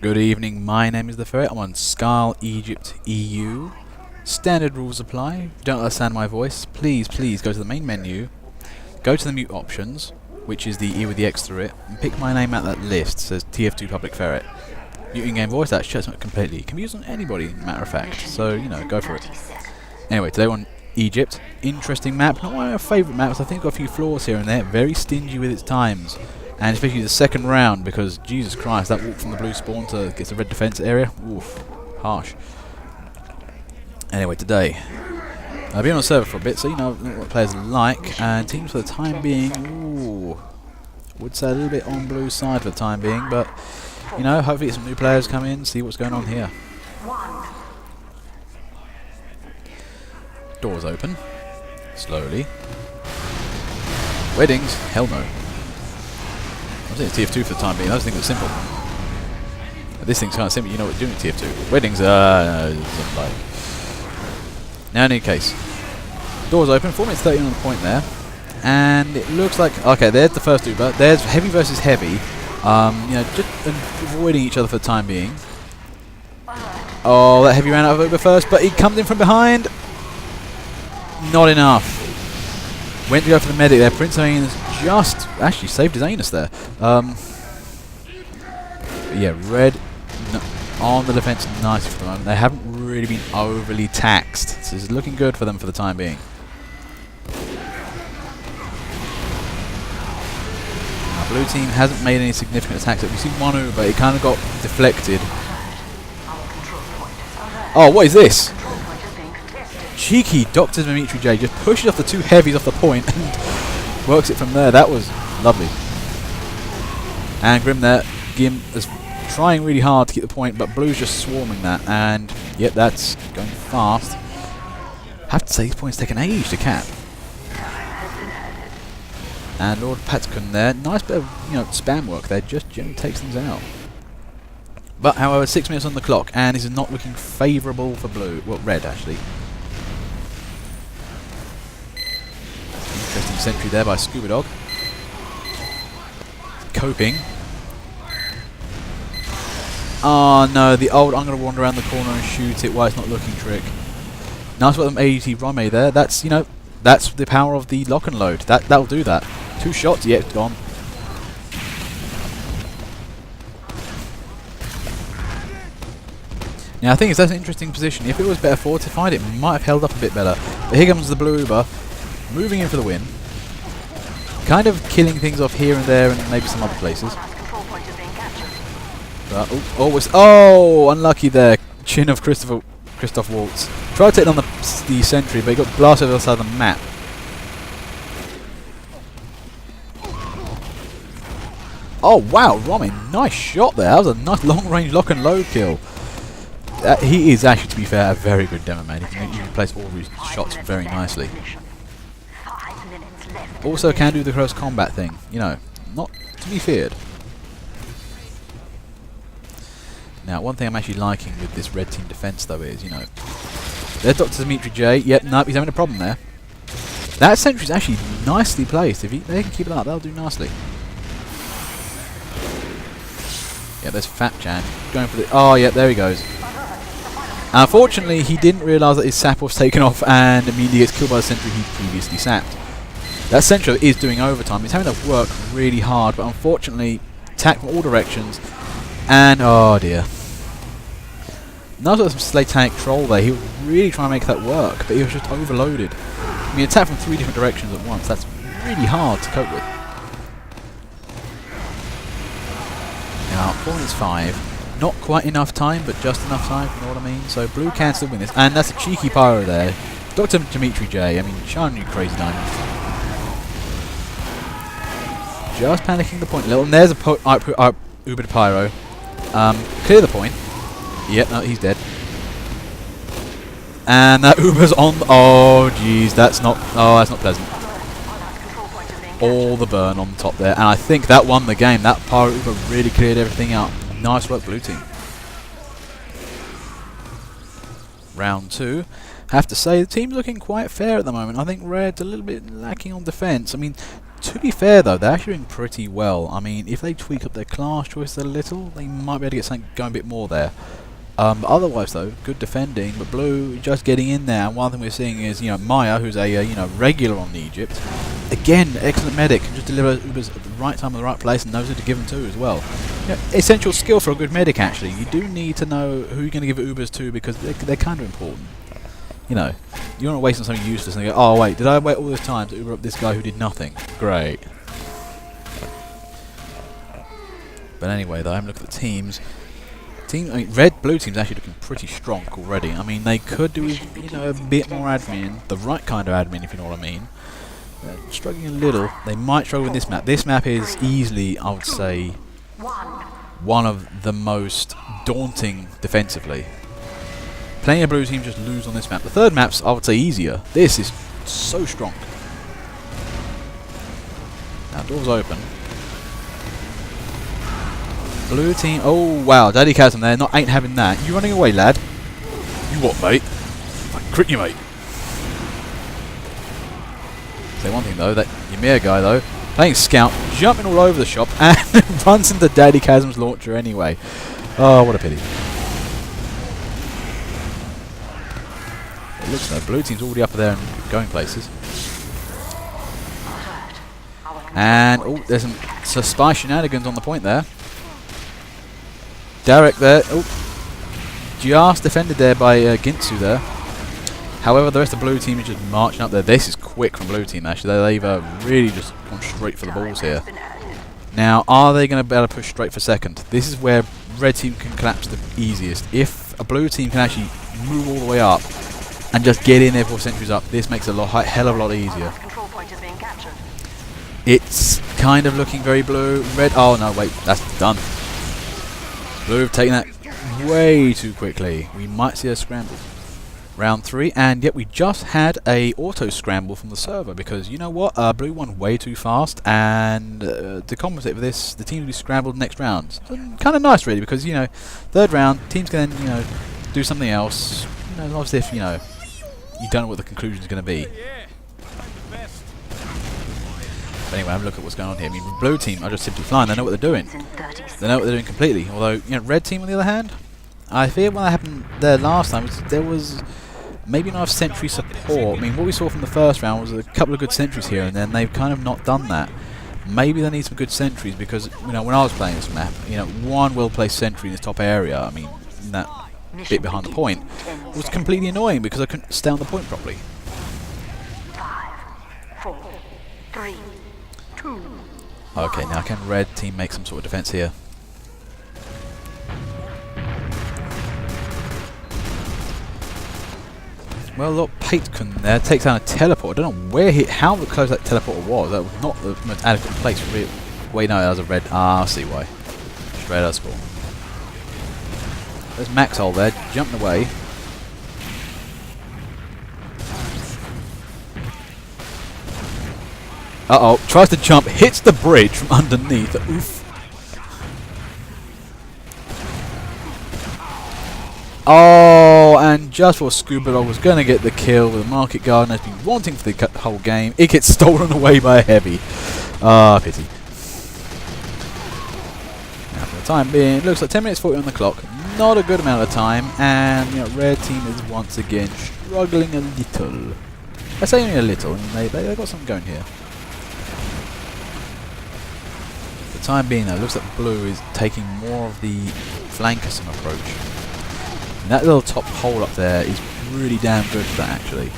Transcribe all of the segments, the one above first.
Good evening, my name is the Ferret. I'm on Impromptu Egypt EU. Standard rules apply. If you don't understand my voice, please go to the main menu, go to the mute options, which is the E with the X through it, and pick my name out that list. It says TF2 Public Ferret. Muting game voice, that shuts it completely. It can be used on anybody, matter of fact. So, you know, go for it. Anyway, today we're on Egypt. Interesting map. Not one of my favourite maps. I think it's got a few flaws here and there. Very stingy with its times. And especially the second round, because Jesus Christ, that walk from the blue spawn to get the red defense area, oof, harsh. Anyway, today, I've been on the server for a bit, so you know what players like, and teams for the time being, ooh, would say a little bit on blue side for the time being, but, you know, hopefully some new players come in, see what's going on here. Doors open, slowly. Weddings, hell no. I think it's TF2 for the time being. I just think it's simple. This thing's kind of simple. You know what you're doing at TF2. Weddings, like. Now, in any case, doors open. 4 minutes 30 on the point there, and it looks like okay. There's the first Uber. There's heavy versus heavy. You know, just avoiding each other for the time being. Oh, that heavy ran out of Uber first, but he comes in from behind. Not enough. Went to go for the medic there. Prince Anus just actually saved his anus there. Yeah, red on the defense nicely for the moment. They haven't really been overly taxed, so it's looking good for them for the time being. Our blue team hasn't made any significant attacks. We've seen one Uber, it kind of got deflected. Oh, what is this? Cheeky Dr. Dimitri J just pushes off the two heavies off the point and works it from there. That was lovely. And Grim there, Gim is trying really hard to keep the point, but Blue's just swarming that, and yep, that's going fast. Have to say, these points take an age to cap. And Lord Patkun there, nice bit of spam work there, just generally takes things out. But however, 6 minutes on the clock, and this is not looking favourable for Blue. Well, red actually. Interesting sentry there by Scuba Dog. Coping. Oh no, the old I'm going to wander around the corner and shoot it while it's not looking trick. Nice with them ADT Rome there. That's, that's the power of the lock and load. That'll do that. 2 shots, yeah, it's gone. Now I think that's an interesting position. If it was better fortified, it might have held up a bit better. But here comes the blue Uber. Moving in for the win. Kind of killing things off here and there and maybe some other places. But, oh, unlucky there. Chin of Christoph Waltz. Tried to take on the sentry, but he got blasted on the other side of the map. Oh, wow, Romy, nice shot there. That was a nice long-range lock and load kill. He is actually, to be fair, a very good demo man. He can place all his shots very nicely. Also can do the close combat thing, not to be feared. Now, one thing I'm actually liking with this red team defense, though, is, there's Dr. Dimitri J. Yep, nope, he's having a problem there. That sentry's actually nicely placed. If they can keep it up, that'll do nicely. Yeah, there's Fat Chan going for the. Oh, yeah, there he goes. Unfortunately, he didn't realise that his sap was taken off and immediately gets killed by the sentry he previously sapped. That sentry is doing overtime. He's having to work really hard, but unfortunately, attack from all directions. And, oh dear. Nice with some Slatanic Troll there. He was really trying to make that work, but he was just overloaded. I mean, attack from 3 different directions at once. That's really hard to cope with. Now, 4 minutes 5. Not quite enough time, but just enough time, you know what I mean? So, Blue can still win this. And that's a cheeky pyro there. Dr. Dimitri J. I mean, shine you crazy diamonds. Just panicking the point a little. And there's a Uber to Pyro. Clear the point. Yep, no, he's dead. And that Uber's on. Oh, jeez, that's not pleasant. All the burn on the top there, and I think that won the game. That Pyro Uber really cleared everything out. Nice work, blue team. Round 2. Have to say the team's looking quite fair at the moment. I think red's a little bit lacking on defense. I mean, To be fair though, they're actually doing pretty well. I mean, if they tweak up their class choice a little, they might be able to get something going a bit more there. But otherwise though, good defending, but Blue just getting in there, and one thing we're seeing is, you know, Maya, who's a, regular on Egypt, again, excellent medic, can just deliver Ubers at the right time in the right place and knows who to give them to as well. You know, essential skill for a good medic actually. You do need to know who you're going to give Ubers to because they're kind of important. You know, you don't want to waste on something useless and go, oh wait, did I wait all this time to Uber up this guy who did nothing? Great. But anyway though, I'm looking at the teams. Blue team's actually looking pretty strong already. I mean, they could do with, you know, a bit more admin, the right kind of admin, if you know what I mean. Struggling a little. They might struggle with this map. This map is easily, I would say, one of the most daunting defensively. Plenty of Blue team just lose on this map. The third map's, I would say, easier. This is so strong. Now, door's open. Blue team. Oh wow, Daddy Chasm there. Ain't having that. You running away, lad? You what, mate? I crit you, mate. Say one thing though, that Ymir guy though, playing scout, jumping all over the shop, and runs into Daddy Chasm's launcher anyway. Oh, what a pity. It looks like Blue team's already up there and going places. And oh, there's some spy shenanigans on the point there. Derek there, just defended there by Gintsu there. However, the rest of the Blue team is just marching up there. This is quick from Blue team actually. They've really just gone straight for the balls here. Now, are they going to be able to push straight for second? This is where Red team can collapse the easiest. If a Blue team can actually move all the way up and just get in there for sentries up, this makes it a hell of a lot easier. It's kind of looking very Blue. Red, oh no, wait, that's done. Blue have taken that way too quickly. We might see a scramble. Round 3, and yet we just had a auto scramble from the server because you know what? Blue won way too fast, and to compensate for this, the team will be scrambled next round. So, kind of nice, really, because you know, third round teams can then do something else. You know, obviously if you don't know what the conclusion is going to be. But anyway, have a look at what's going on here. I mean, Blue team are just simply flying. They know what they're doing. They know what they're doing completely. Although, Red team on the other hand, I fear when that happened there last time, there was maybe not enough sentry support. I mean, what we saw from the first round was a couple of good sentries here, and then they've kind of not done that. Maybe they need some good sentries because, when I was playing this map, one well-placed sentry in this top area, I mean, that bit behind the point, was completely annoying because I couldn't stay on the point properly. 5, 4, 3, 2. Okay, now can Red team make some sort of defense here? Well, look, Paitkin there takes down a teleport. I don't know how close that teleporter was. That was not the most adequate place for it. Wait, no, that was a red. I see why. Straight out of spawn. There's Maxhole there, jumping away. Uh-oh, tries to jump, hits the bridge from underneath. Oof. Oh, and just before Scuba Dog was going to get the kill with a Market Garden has been wanting for the whole game, it gets stolen away by a heavy. Ah, pity. Now for the time being, it looks like 10 minutes 40 on the clock. Not a good amount of time, and Red team is once again struggling a little. I say only a little, and they've got something going here. For the time being though, it looks like Blue is taking more of the flankersome approach. And that little top hole up there is really damn good for that actually.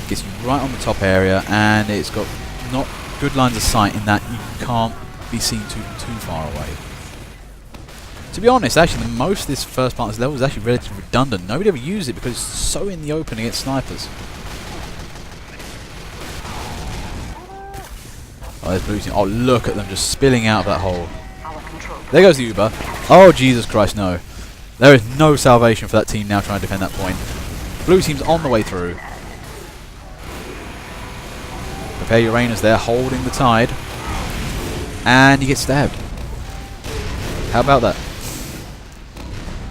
Gets you right on the top area, and it's got not good lines of sight in that you can't be seen too far away. To be honest, actually, most of this first part of this level is actually relatively redundant. Nobody ever uses it because it's so in the open against snipers. Oh, there's Blue team. Oh, look at them just spilling out of that hole. There goes the Uber. Oh, Jesus Christ, no. There is no salvation for that team now trying to defend that point. Blue team's on the way through. Prepare Uranus there, holding the tide. And he gets stabbed. How about that?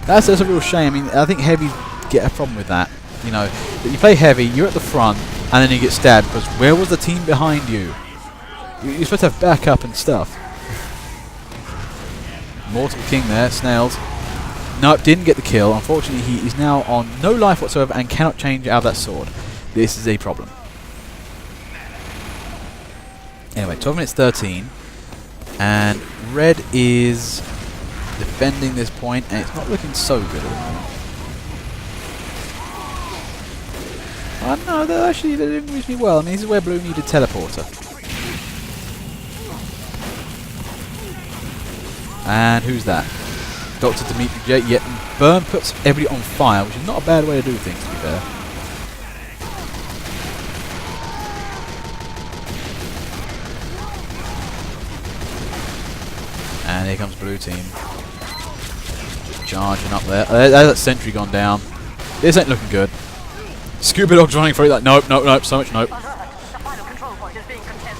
That's a real shame. I mean, I think heavies get a problem with that. You play heavy, you're at the front, and then you get stabbed because where was the team behind you? You're supposed to have backup and stuff. Mortal King there, snailed. Nope, didn't get the kill. Unfortunately, he is now on no life whatsoever and cannot change out of that sword. This is a problem. Anyway, 12 minutes 13. And red is defending this point, and it's not looking so good at the moment. Oh no, they're doing reasonably well. I mean, this is where blue needed teleporter. And who's that? Dr. Dimitri J. Yet burn puts everybody on fire, which is not a bad way to do things, to be fair. And here comes blue team. Just charging up there. There's that sentry gone down. This ain't looking good. Scuba Dog's running for it like, nope, nope, nope, so much nope.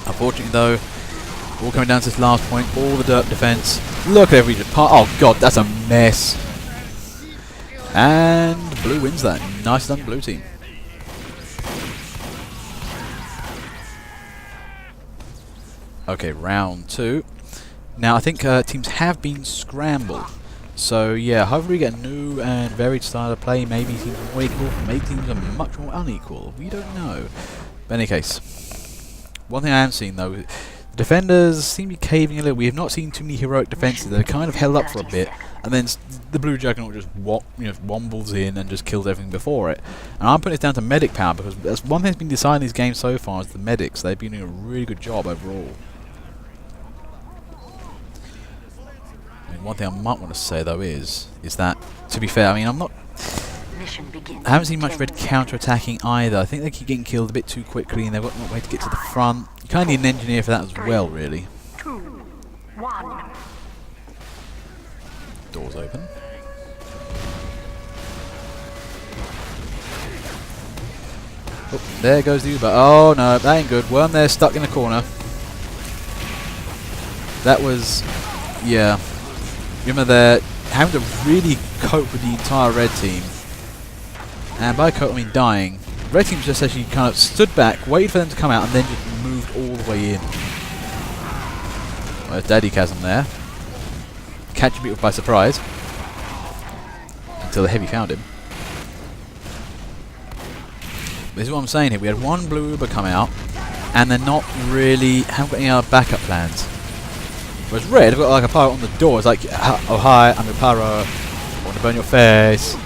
Unfortunately though, all coming down to this last point, all the dirt defense. Look at every part. Oh god, that's a mess. And blue wins that. Nice done, blue team. Okay, round 2. Now I think teams have been scrambled. So yeah, hopefully we get a new and varied style of play. Maybe teams are more equal, maybe teams are much more unequal. We don't know. But in any case, one thing I am seeing though, the defenders seem to be caving a little. We have not seen too many heroic defenses. They're kind of held up for a bit, and then the blue juggernaut just wombles in and just kills everything before it. And I'm putting this down to medic power because that's one thing that's been decided in these games so far is the medics. They've been doing a really good job overall. One thing I might want to say though is that, to be fair, I mean I haven't seen much red counter-attacking either. I think they keep getting killed a bit too quickly and they've got no way to get to the front. You kind of need an engineer for that as well, really. 2, 1. Doors open. Oh, there goes the Uber. Oh no, that ain't good. Worm there stuck in the corner. That was, yeah. Remember they're having to really cope with the entire red team. And by cope I mean dying. Red team just actually kind of stood back, waited for them to come out, and then just moved all the way in. Well, there's Daddy Chasm there. Catching people by surprise. Until the heavy found him. This is what I'm saying here. We had one blue Uber come out, and they're not really, haven't got any other backup plans. Whereas red, have got like a pyro on the door. It's like, oh hi, I'm your pyro. I want to burn your face.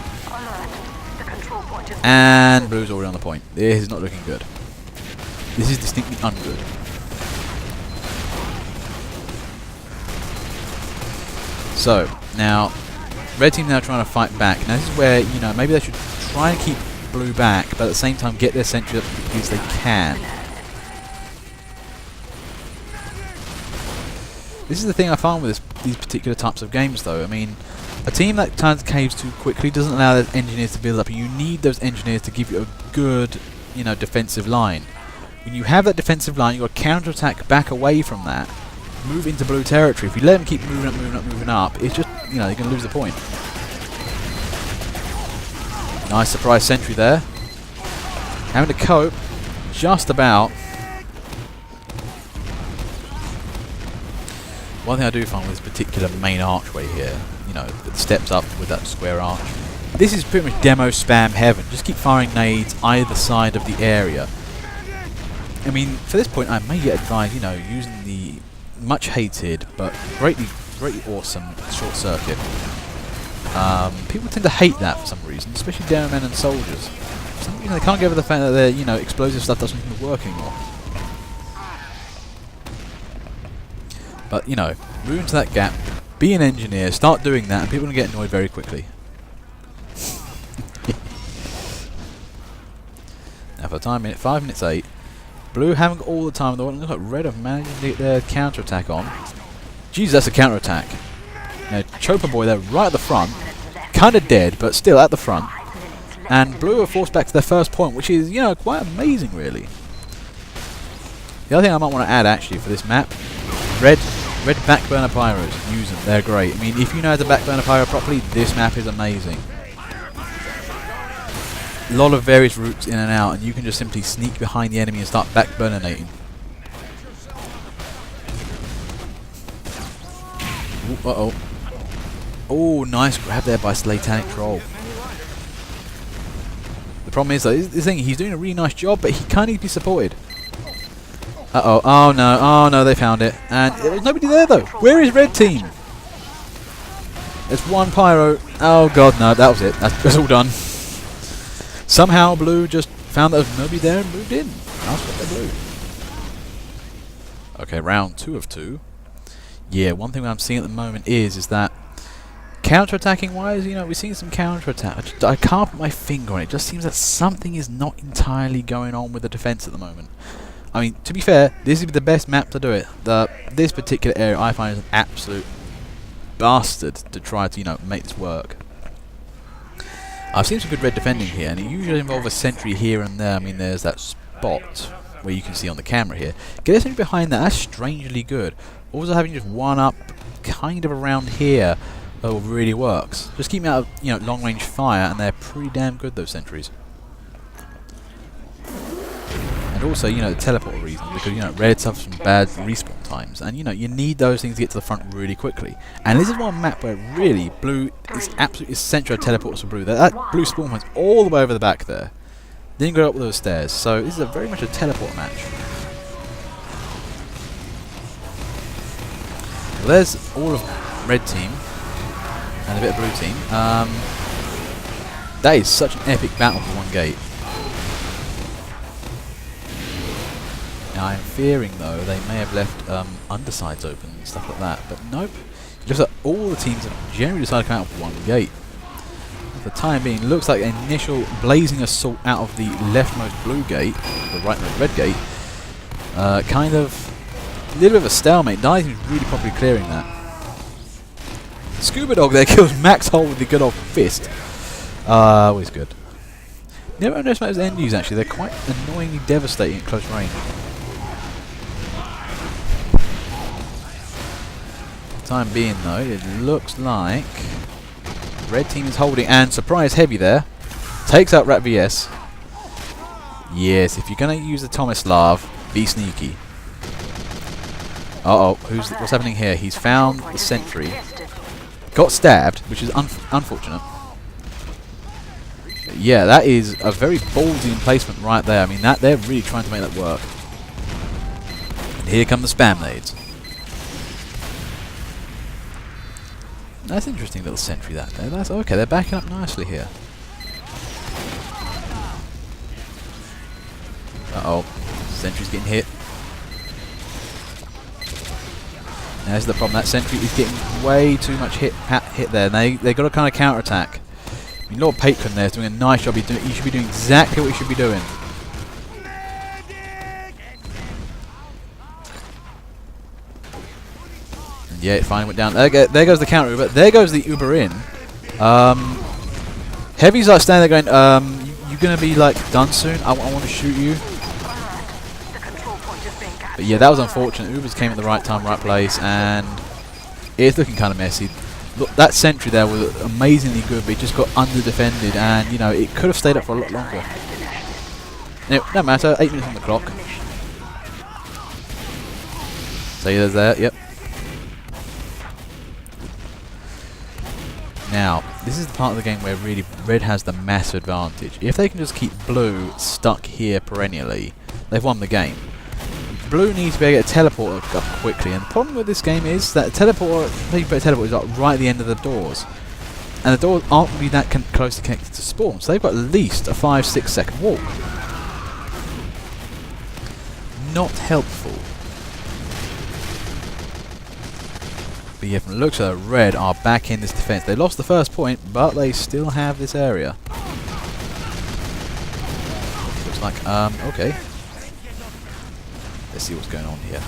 And blue's already on the point. This is not looking good. This is distinctly ungood. So now, red team now trying to fight back. Now this is where maybe they should try and keep blue back, but at the same time get their sentry up as quickly as they can. This is the thing I find with these particular types of games though. I mean, a team that turns caves too quickly doesn't allow their engineers to build up, and you need those engineers to give you a good, defensive line. When you have that defensive line, you've got to counter-attack back away from that, move into blue territory. If you let them keep moving up, it's just, you're going to lose the point. Nice surprise sentry there. Having to cope, just about. One thing I do find with this particular main archway here, that steps up with that square arch, this is pretty much demo spam heaven. Just keep firing nades either side of the area. I mean, for this point I may get advised, using the much hated but greatly awesome short circuit. People tend to hate that for some reason, especially demo men and soldiers. For some reason they can't get over the fact that their, explosive stuff doesn't seem to work anymore. But, move into that gap, be an engineer, start doing that, and people are going to get annoyed very quickly. Now for the time, 5 minutes 8. Blue haven't got all the time in the world. Look like red have managed to get their counter-attack on. Jesus, that's a counter-attack. Now, Chopper Boy there right at the front. Kind of dead, but still at the front. And blue are forced back to their first point, which is, quite amazing, really. The other thing I might want to add, actually, for this map, red backburner pyros, use them, they're great. I mean, if you know how to backburner pyro properly, this map is amazing. a lot of various routes in and out, and you can just simply sneak behind the enemy and start backburninating. Uh-oh. Oh, nice grab there by Slatanic Troll. The problem is, though, this thing, he's doing a really nice job, but he kind of needs to be supported. Uh-oh. Oh, no. Oh, no, they found it. And there was nobody there, though. Where is red team? There's one pyro. Oh, God, no. That was it. That's all done. Somehow blue just found that there was nobody there and moved in. That's what they blew. Okay, round 2 of 2. Yeah, one thing I'm seeing at the moment is that counter-attacking wise, you know, we're seeing some counter-attack. I can't put my finger on it. It just seems that something is not entirely going on with the defense at the moment. I mean, to be fair, this is the best map to do it. This particular area I find is an absolute bastard to try to, you know, make this work. I've seen some good red defending here, and it usually involves a sentry here and there. I mean, there's that spot where you can see on the camera here. Get a sentry behind that, that's strangely good. Also having just one up kind of around here really works. Just keep me out of, you know, long range fire, and they're pretty damn good, those sentries. And also, you know, the teleport reason, because, you know, red suffers from bad respawn times, and, you know, you need those things to get to the front really quickly. And this is one map where really blue is absolutely essential to teleport for blue. That blue spawn point's all the way over the back there. Then you go up those stairs, so this is very much a teleport match. Well, there's all of red team and a bit of blue team. That is such an epic battle for one gate. Now I'm fearing, though, they may have left undersides open and stuff like that, but nope. It looks like all the teams have generally decided to come out of one gate. For the time being, looks like an initial blazing assault out of the leftmost blue gate, the rightmost red gate, kind of a little bit of a stalemate. Neither is really properly clearing that. Scuba Dog there kills Max Hole with the good old fist. Always good. Never underestimate those end use, actually. They're quite annoyingly devastating at close range. For the time being, though, it looks like red team is holding, and surprise heavy there. Takes out Rat VS. Yes, if you're going to use the Tomislav, be sneaky. Uh-oh, what's happening here? He's found the sentry. Got stabbed, which is unfortunate. But yeah, that is a very ballsy emplacement right there. I mean, they're really trying to make that work. And here come the spam nades. That's an interesting little sentry there. That's okay, they're backing up nicely here. Uh-oh, sentry's getting hit. Now, this is the problem. That sentry is getting way too much hit there. And they got to kind of counter attack. I mean, Lord Patron there is doing a nice job. You should be doing exactly what you should be doing. And yeah, it finally went down. There goes the counter Uber. There goes the Uber in. Heavy's like standing there going, you gonna be like done soon? I want to shoot you. But yeah, that was unfortunate. Ubers came at the right time, right place, and it's looking kind of messy. Look, that sentry there was amazingly good, but it just got under-defended, and, you know, it could have stayed up for a lot longer. Anyway, no matter, 8 minutes on the clock. So there's that, yep. Now, this is the part of the game where really red has the massive advantage. If they can just keep blue stuck here perennially, they've won the game. Blue needs to be able to get a teleport up quickly, and the problem with this game is that teleport is like right at the end of the doors, and the doors aren't really that closely connected to spawn, so they've got at least a 5-6 second walk. Not helpful. But yeah, from the looks of it, red are back in this defense. They lost the first point, but they still have this area. Looks like, okay. Let's see what's going on here.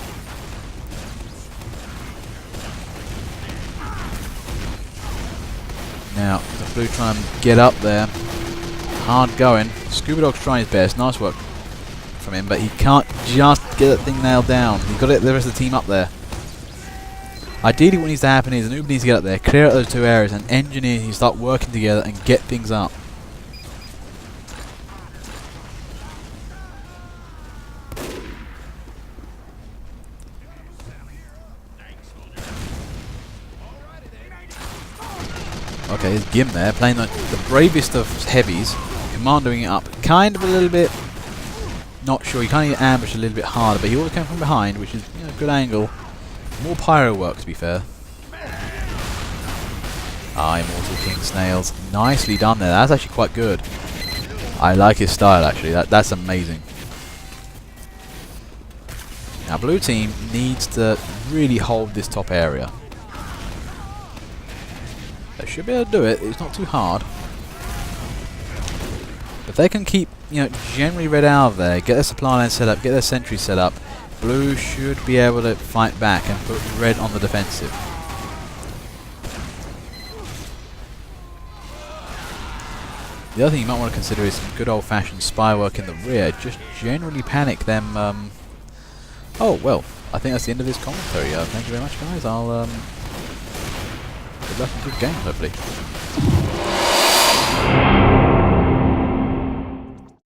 Now, the blue try and get up there. Hard going. Scuba Dog's trying his best. Nice work from him, but he can't just get that thing nailed down. He's got to get the rest of the team up there. Ideally, what needs to happen is an Uber needs to get up there, clear out those two areas, and engineers need to start working together and get things up. Okay, there's Gim there, playing the bravest of heavies, commandoing it up, kind of a little bit, not sure, you kind of get ambushed a little bit harder, but he always came from behind, which is, you know, a good angle. More pyro work, to be fair. Ah, Immortal King Snails. Nicely done there, that's actually quite good. I like his style, actually, that's amazing. Now, blue team needs to really hold this top area. They should be able to do it, it's not too hard. If they can keep, you know, generally red out of there, get their supply line set up, get their sentry set up, blue should be able to fight back and put red on the defensive. The other thing you might want to consider is some good old-fashioned spy work in the rear. Just generally panic them. Oh, well, I think that's the end of this commentary. Thank you very much, guys. I'll good luck and good game, hopefully.